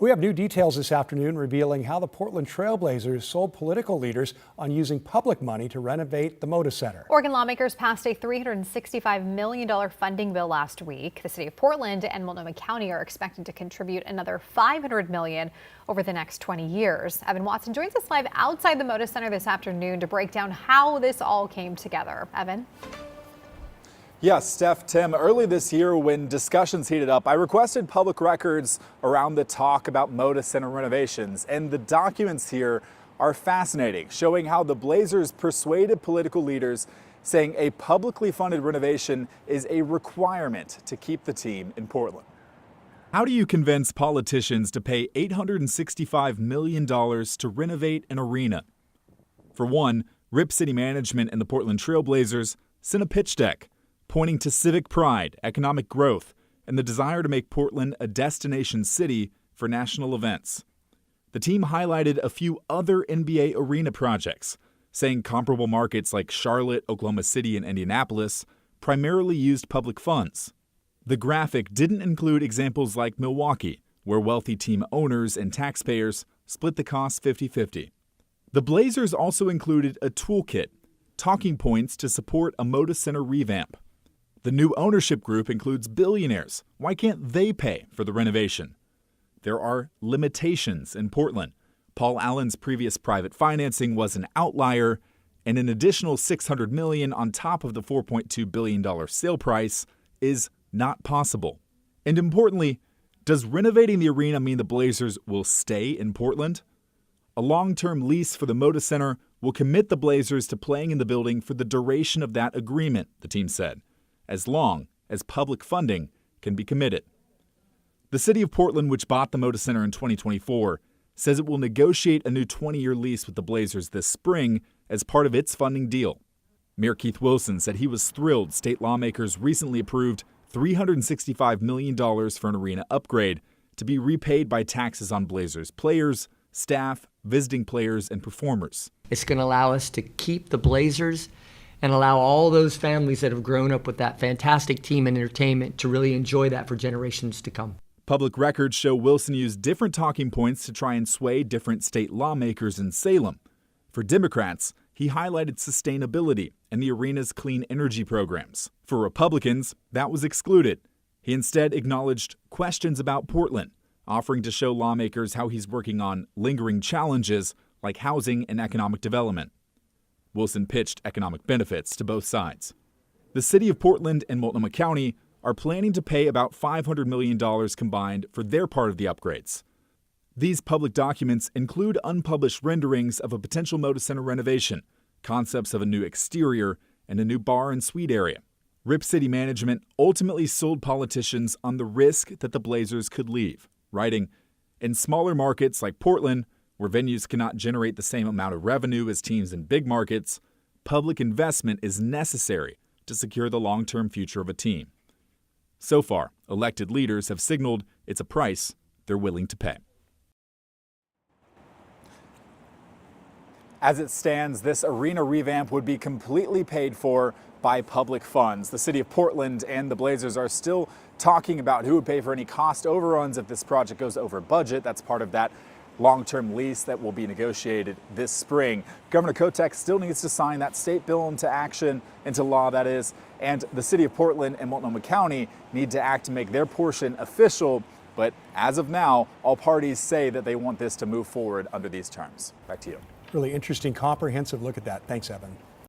We have new details this afternoon revealing how the Portland Trailblazers sold political leaders on using public money to renovate the Moda Center. Oregon lawmakers passed a $365 million funding bill last week. The city of Portland and Multnomah County are expected to contribute another $500 million over the next 20 years. Evan Watson joins us live outside the Moda Center this afternoon to break down how this all came together. Evan? Yes, Steph, Tim, early this year when discussions heated up, I requested public records around the talk about Moda Center renovations, and the documents here are fascinating, showing how the Blazers persuaded political leaders, saying a publicly funded renovation is a requirement to keep the team in Portland. How do you convince politicians to pay $865 million to renovate an arena? For one, Rip City Management and the Portland Trailblazers sent a pitch deck pointing to civic pride, economic growth, and the desire to make Portland a destination city for national events. The team highlighted a few other NBA arena projects, saying comparable markets like Charlotte, Oklahoma City, and Indianapolis primarily used public funds. The graphic didn't include examples like Milwaukee, where wealthy team owners and taxpayers split the cost 50-50. The Blazers also included a toolkit, talking points to support a Moda Center revamp. The new ownership group includes billionaires. Why can't they pay for the renovation? There are limitations in Portland. Paul Allen's previous private financing was an outlier, and an additional $600 million on top of the $4.2 billion sale price is not possible. And importantly, does renovating the arena mean the Blazers will stay in Portland? A long-term lease for the Moda Center will commit the Blazers to playing in the building for the duration of that agreement, the team said, as long as public funding can be committed. The city of Portland, which bought the Moda Center in 2024, says it will negotiate a new 20-year lease with the Blazers this spring as part of its funding deal. Mayor Keith Wilson said he was thrilled state lawmakers recently approved $365 million for an arena upgrade to be repaid by taxes on Blazers players, staff, visiting players, and performers. It's going to allow us to keep the Blazers and allow all those families that have grown up with that fantastic team and entertainment to really enjoy that for generations to come. Public records show Wilson used different talking points to try and sway different state lawmakers in Salem. For Democrats, he highlighted sustainability and the arena's clean energy programs. For Republicans, that was excluded. He instead acknowledged questions about Portland, offering to show lawmakers how he's working on lingering challenges like housing and economic development. Wilson pitched economic benefits to both sides. The city of Portland and Multnomah County are planning to pay about $500 million combined for their part of the upgrades. These public documents include unpublished renderings of a potential Moda Center renovation, concepts of a new exterior, and a new bar and suite area. Rip City Management ultimately sold politicians on the risk that the Blazers could leave, writing, "In smaller markets like Portland, where venues cannot generate the same amount of revenue as teams in big markets, public investment is necessary to secure the long-term future of a team." So far, elected leaders have signaled it's a price they're willing to pay. As it stands, this arena revamp would be completely paid for by public funds. The city of Portland and the Blazers are still talking about who would pay for any cost overruns if this project goes over budget. That's part of that long-term lease that will be negotiated this spring. Governor Kotek still needs to sign that state bill into action, into law that is, and the city of Portland and Multnomah County need to act to make their portion official. But as of now, all parties say that they want this to move forward under these terms. Back to you. Really interesting, comprehensive look at that. Thanks, Evan.